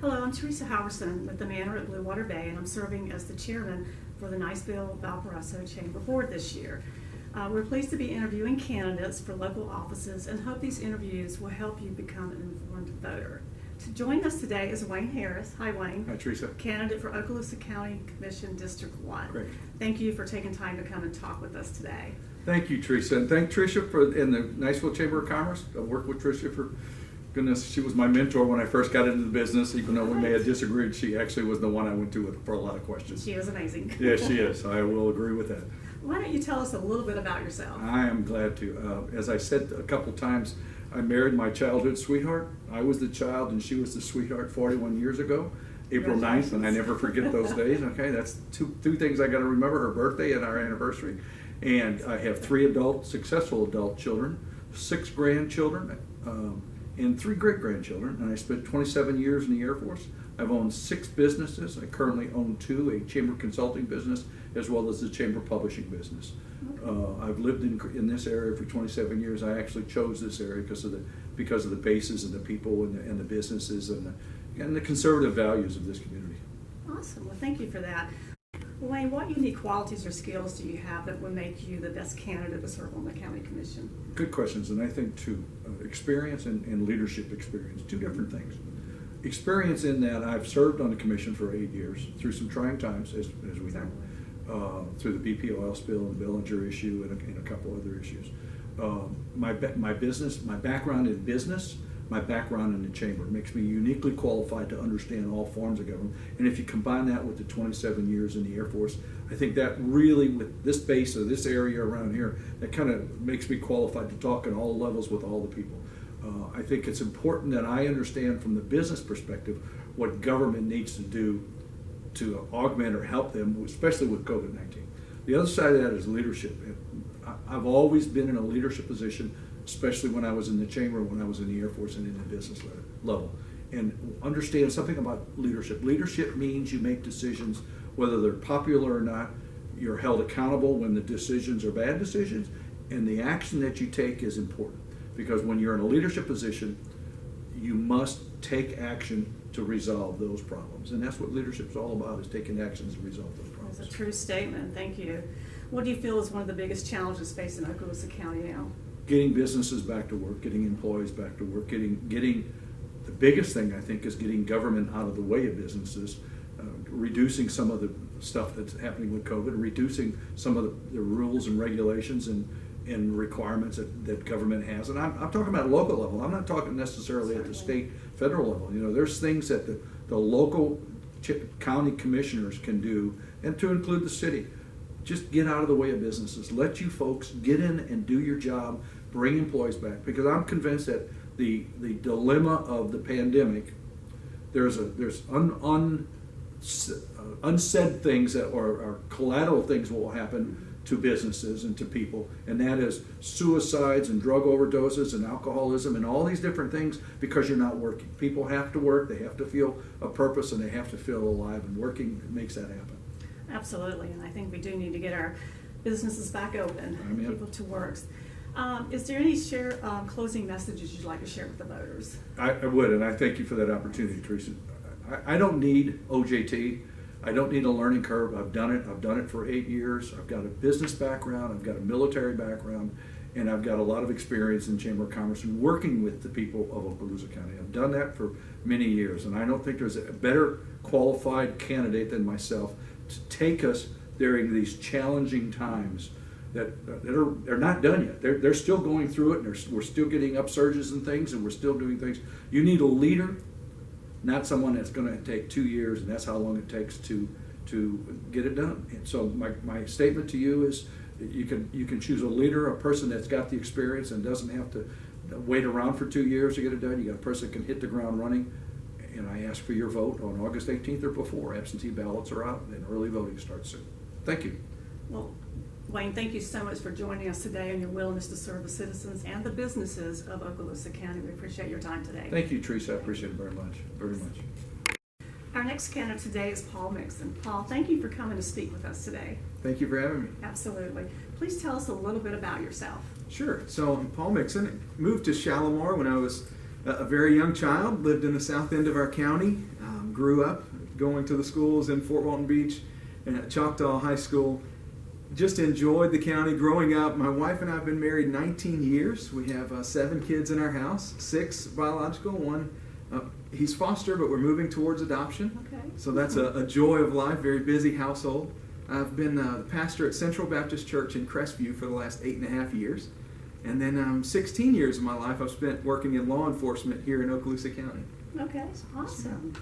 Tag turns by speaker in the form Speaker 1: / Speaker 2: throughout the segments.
Speaker 1: Hello, I'm Teresa Howerson with the Manor at Blue Water Bay, and I'm serving as the chairman for the Niceville-Valparaiso Chamber Board this year. We're pleased to be interviewing candidates for local offices and hope these interviews will help you become an informed voter. To join us today is Wayne Harris. Hi, Wayne.
Speaker 2: Hi, Teresa.
Speaker 1: Candidate for Okaloosa County Commission District 1.
Speaker 2: Great.
Speaker 1: Thank you for taking time to come and talk with us today.
Speaker 2: Thank you, Teresa, and thank Tricia and the Niceville Chamber of Commerce. I've worked with Tricia for goodness. She was my mentor when I first got into the business. Even though we may have disagreed, she actually was the one I went to for a lot of questions.
Speaker 1: She is amazing.
Speaker 2: Yes, she is. I will agree with that.
Speaker 1: Why don't you tell us a little bit about yourself?
Speaker 2: I am glad to. As I said a couple times, I married my childhood sweetheart. I was the child and she was the sweetheart 41 years ago, April 9th, and I never forget those days. Okay, that's two things I got to remember: her birthday and our anniversary. And I have 3 successful adult children, 6 grandchildren, and 3 great-grandchildren. And I spent 27 years in the Air Force. I've owned 6 businesses. I currently own 2, a chamber consulting business as well as a chamber publishing business. I've lived in this area for 27 years. I actually chose this area because of the bases and the people and the businesses and the conservative values of this community.
Speaker 1: Awesome. Well, thank you for that. Wayne, what unique qualities or skills do you have that would make you the best candidate to serve on the county commission?
Speaker 2: Good questions, and I think two. Experience and leadership experience, 2 different things. Experience in that I've served on the commission for 8 years through some trying times, as we know, through the BP oil spill and the Bellinger issue and a couple other issues. My background in business, my background in the chamber makes me uniquely qualified to understand all forms of government. And if you combine that with the 27 years in the Air Force, I think that really, with this base or this area around here, that kind of makes me qualified to talk at all levels with all the people. I think it's important that I understand from the business perspective what government needs to do to augment or help them, especially with COVID-19. The other side of that is leadership. I've always been in a leadership position, especially when I was in the chamber, when I was in the Air Force and in the business level. And understand something about leadership. Leadership means you make decisions, whether they're popular or not. You're held accountable when the decisions are bad decisions, and the action that you take is important. Because when you're in a leadership position, you must take action to resolve those problems. And that's what leadership is all about, is taking actions to resolve those problems.
Speaker 1: That's a true statement. Thank you. What do you feel is one of the biggest challenges facing Okaloosa County now?
Speaker 2: Getting businesses back to work, getting employees back to work, getting the biggest thing, I think, is getting government out of the way of businesses, reducing some of the stuff that's happening with COVID, reducing some of the rules and regulations and requirements that government has. And I'm talking about local level. I'm not talking necessarily at the state, federal level. You know, there's things that the local county commissioners can do, and to include the city. Just get out of the way of businesses. Let you folks get in and do your job, bring employees back. Because I'm convinced that the dilemma of the pandemic, there's unsaid things that are collateral things will happen to businesses and to people, and that is suicides and drug overdoses and alcoholism and all these different things because you're not working. People have to work, they have to feel a purpose, and they have to feel alive, and working makes that happen.
Speaker 1: Absolutely, and I think we do need to get our businesses back open, people to work. Is there any closing messages you'd like to share with the voters?
Speaker 2: I would, and I thank you for that opportunity, Teresa. I don't need OJT. I don't need a learning curve. I've done it. I've done it for 8 years. I've got a business background. I've got a military background, and I've got a lot of experience in Chamber of Commerce and working with the people of Okaloosa County. I've done that for many years, and I don't think there's a better qualified candidate than myself to take us during these challenging times they're not done yet. They're still going through it, and we're still getting upsurges and things, and we're still doing things. You need a leader, not someone that's going to take 2 years, and that's how long it takes to get it done. And so my statement to you is you can choose a leader, a person that's got the experience and doesn't have to wait around for 2 years to get it done. You got a person that can hit the ground running. And I ask for your vote on August 18th or before. Absentee ballots are out, and early voting starts soon. Thank you.
Speaker 1: Well, Wayne, thank you so much for joining us today and your willingness to serve the citizens and the businesses of Okaloosa County. We appreciate your time today.
Speaker 2: Thank you, Teresa. I appreciate it very much. Very much.
Speaker 1: Our next candidate today is Paul Mixon. Paul, thank you for coming to speak with us today.
Speaker 3: Thank you for having me.
Speaker 1: Absolutely. Please tell us a little bit about yourself.
Speaker 3: Sure. So I'm Paul Mixon. Moved to Shalimar when I was a very young child. Lived in the south end of our county. Grew up going to the schools in Fort Walton Beach and at Choctaw High School. Just enjoyed the county growing up. My wife and I have been married 19 years. We have 7 kids in our house, 6 biological, 1 he's foster, but we're moving towards adoption.
Speaker 1: Okay.
Speaker 3: So that's a joy of life, very busy household. I've been the pastor at Central Baptist Church in Crestview for the last 8.5 years. And then 16 years of my life I've spent working in law enforcement here in Okaloosa County.
Speaker 1: Okay, awesome.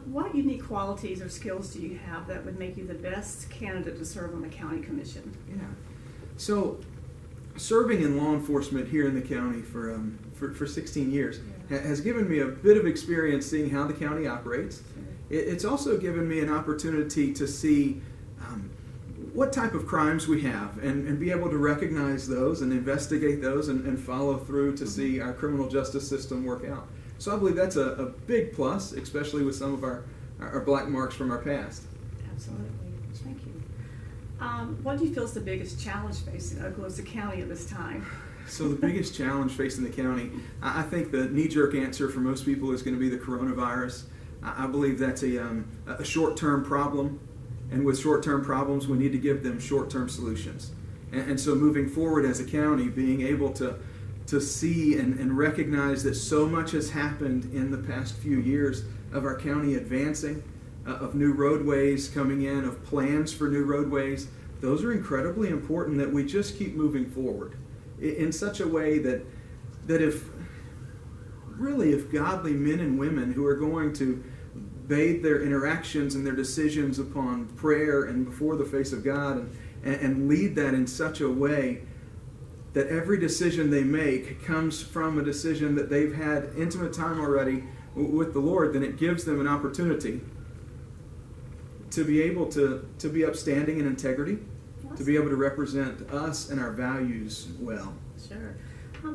Speaker 1: What unique qualities or skills do you have that would make you the best candidate to serve on the county commission?
Speaker 3: Yeah. So, serving in law enforcement here in the county for 16 years has given me a bit of experience seeing how the county operates. It's also given me an opportunity to see what type of crimes we have and be able to recognize those and investigate those and follow through to see our criminal justice system work out. So I believe that's a big plus, especially with some of our black marks from our past.
Speaker 1: Absolutely. Thank you. What do you feel is the biggest challenge facing Okaloosa County at this time?
Speaker 3: So the biggest challenge facing the county, I think the knee-jerk answer for most people is going to be the coronavirus. I believe that's a short-term problem, and with short-term problems, we need to give them short-term solutions. And so moving forward as a county, being able to see and recognize that so much has happened in the past few years of our county advancing, of new roadways coming in, of plans for new roadways, those are incredibly important that we just keep moving forward in such a way that if godly men and women who are going to bathe their interactions and their decisions upon prayer and before the face of God and lead that in such a way that every decision they make comes from a decision that they've had intimate time already with the Lord, then it gives them an opportunity to be able to be upstanding in integrity, to be able to represent us and our values well.
Speaker 1: Sure.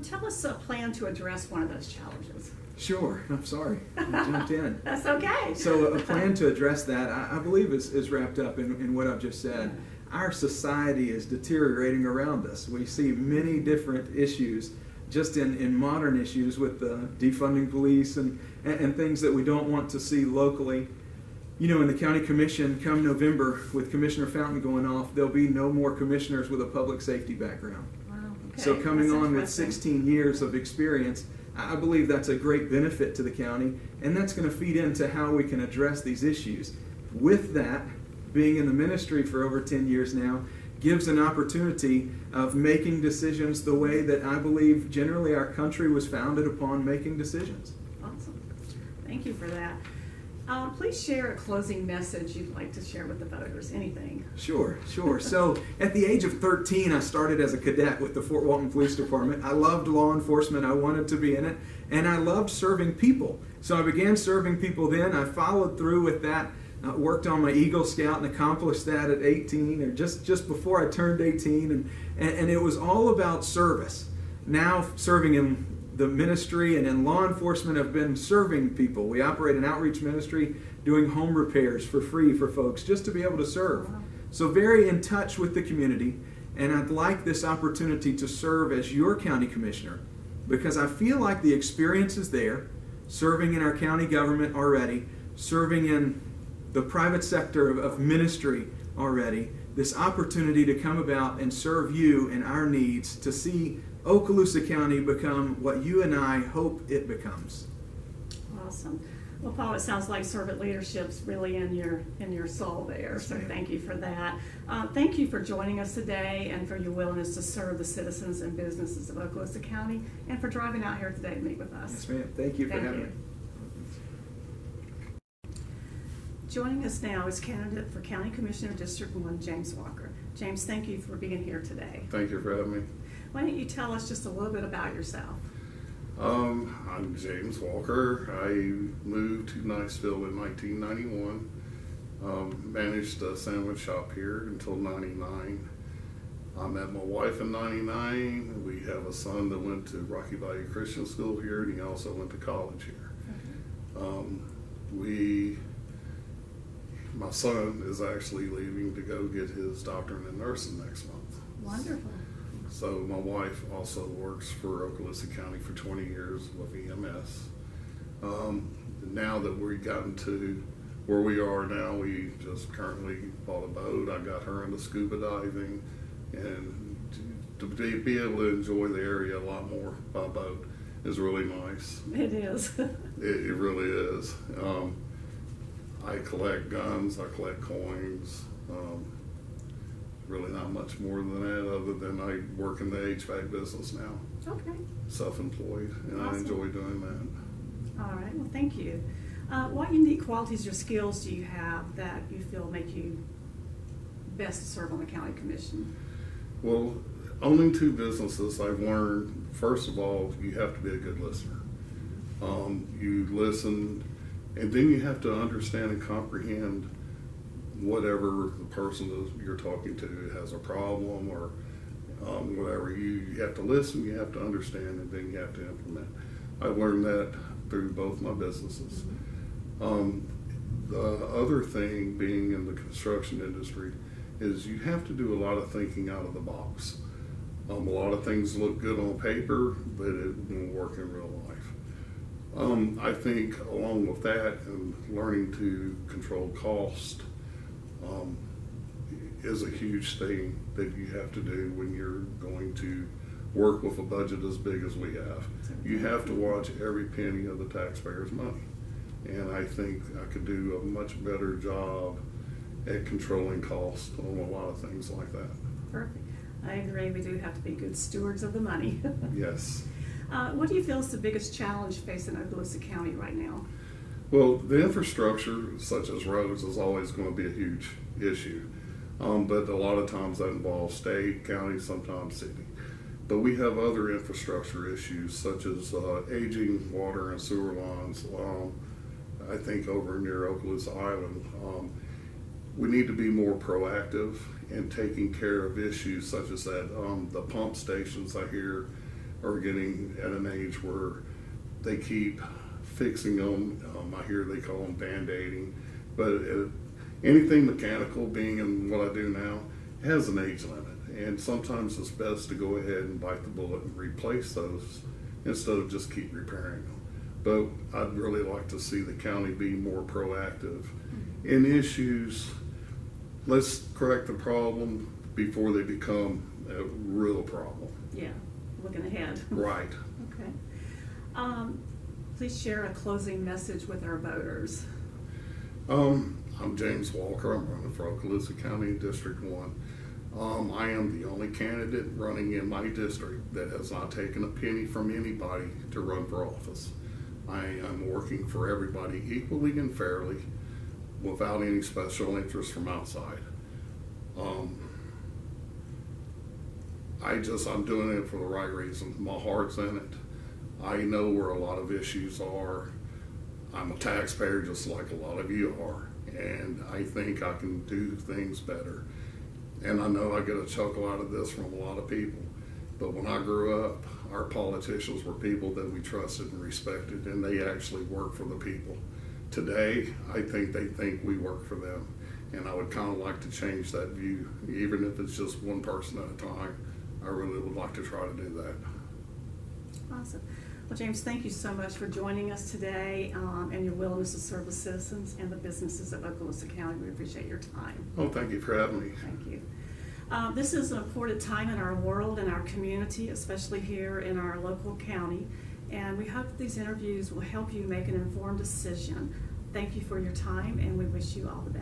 Speaker 1: Tell us a plan to address one of those challenges.
Speaker 3: Sure. I'm sorry. I jumped in.
Speaker 1: That's okay.
Speaker 3: So a plan to address that, I believe, is wrapped up in what I've just said. Our society is deteriorating around us. We see many different issues, just in modern issues with the defunding police and things that we don't want to see locally. You know, in the county commission, come November, with Commissioner Fountain going off, there'll be no more commissioners with a public safety background.
Speaker 1: Wow, okay.
Speaker 3: So coming
Speaker 1: That's
Speaker 3: on with
Speaker 1: interesting.
Speaker 3: 16 years of experience, I believe that's a great benefit to the county, and that's going to feed into how we can address these issues. With that, being in the ministry for over 10 years now, gives an opportunity of making decisions the way that I believe generally our country was founded upon making decisions.
Speaker 1: Awesome. Thank you for that. Please share a closing message you'd like to share with the voters. Anything.
Speaker 3: Sure. So at the age of 13, I started as a cadet with the Fort Walton Police Department. I loved law enforcement. I wanted to be in it. And I loved serving people. So I began serving people then. I followed through with that. Worked on my Eagle Scout and accomplished that at 18, or just before I turned 18. And it was all about service. Now serving in the ministry and in law enforcement, have been serving people. We operate an outreach ministry doing home repairs for free for folks just to be able to serve.
Speaker 1: Wow.
Speaker 3: So very in touch with the community, and I'd like this opportunity to serve as your county commissioner because I feel like the experience is there, serving in our county government already, serving in the private sector of ministry already, this opportunity to come about and serve you and our needs, to see Okaloosa County become what you and I hope it becomes.
Speaker 1: Awesome. Well, Paul, it sounds like servant leadership's really in your soul there.
Speaker 3: Yes,
Speaker 1: So
Speaker 3: ma'am.
Speaker 1: thank you for that. Thank you for joining us today and for your willingness to serve the citizens and businesses of Okaloosa County, and for driving out here today to meet with us.
Speaker 3: Yes, ma'am. Thank you for
Speaker 1: Thank
Speaker 3: having
Speaker 1: you.
Speaker 3: me.
Speaker 1: Joining us now is candidate for County Commissioner District 1, James Walker. James, thank you for being here today.
Speaker 4: Thank you for having me.
Speaker 1: Why don't you tell us just a little bit about yourself?
Speaker 4: I'm James Walker. I moved to Niceville in 1991. Managed a sandwich shop here until 99. I met my wife in 99. We have a son that went to Rocky Valley Christian School here, and he also went to college here. My son is actually leaving to go get his doctorate in nursing next month.
Speaker 1: Wonderful.
Speaker 4: So my wife also works for Okaloosa County for 20 years with EMS. Now that we've gotten to where we are now, we just currently bought a boat. I got her into scuba diving, and to be able to enjoy the area a lot more by boat is really nice.
Speaker 1: It is.
Speaker 4: It really is. I collect guns, I collect coins. Really not much more than that, other than I work in the HVAC business now,
Speaker 1: Okay.
Speaker 4: self-employed, and I
Speaker 1: Awesome.
Speaker 4: enjoy doing that.
Speaker 1: All right. Well, thank you. What unique qualities or skills do you have that you feel make you best to serve on the county commission?
Speaker 4: Well, owning two businesses, I've learned, first of all, you have to be a good listener. You listen, and then you have to understand and comprehend whatever the person that you're talking to has a problem, or whatever. You have to listen, you have to understand, and then you have to implement. I've learned that through both my businesses. The other thing, being in the construction industry, is you have to do a lot of thinking out of the box. A lot of things look good on paper, but it won't work in real life. I think along with that, and learning to control cost is a huge thing that you have to do when you're going to work with a budget as big as we have. You have to watch every penny of the taxpayers' money. And I think I could do a much better job at controlling costs on a lot of things like that.
Speaker 1: Perfect. I agree. We do have to be good stewards of the money.
Speaker 4: Yes.
Speaker 1: What do you feel is the biggest challenge facing Okaloosa County right now?
Speaker 4: Well, the infrastructure, such as roads, is always going to be a huge issue. But a lot of times that involves state, county, sometimes city. But we have other infrastructure issues, such as aging water and sewer lines. I think over near Okaloosa Island, we need to be more proactive in taking care of issues such as that. The pump stations, I hear, are getting at an age where they keep fixing them. I hear they call them band-aiding. But anything mechanical, being in what I do now, has an age limit. And sometimes it's best to go ahead and bite the bullet and replace those instead of just keep repairing them. But I'd really like to see the county be more proactive in issues. Let's correct the problem before they become a real problem.
Speaker 1: Yeah, looking ahead.
Speaker 4: Right.
Speaker 1: Okay. Please share a closing message with our voters.
Speaker 4: I'm James Walker. I'm running for Okaloosa County District 1. I am the only candidate running in my district that has not taken a penny from anybody to run for office. I am working for everybody equally and fairly without any special interest from outside. I'm doing it for the right reason. My heart's in it. I know where a lot of issues are. I'm a taxpayer just like a lot of you are, and I think I can do things better. And I know I get a chuckle out of this from a lot of people, but when I grew up, our politicians were people that we trusted and respected, and they actually worked for the people. Today, I think they think we work for them, and I would kind of like to change that view, even if it's just one person at a time. I really would like to try to do that.
Speaker 1: Awesome. Well, James, thank you so much for joining us today and your willingness to serve the citizens and the businesses of Okaloosa County. We appreciate your time.
Speaker 4: Oh, thank you for having me.
Speaker 1: Thank you. This is an important time in our world and our community, especially here in our local county, and we hope these interviews will help you make an informed decision. Thank you for your time, and we wish you all the best.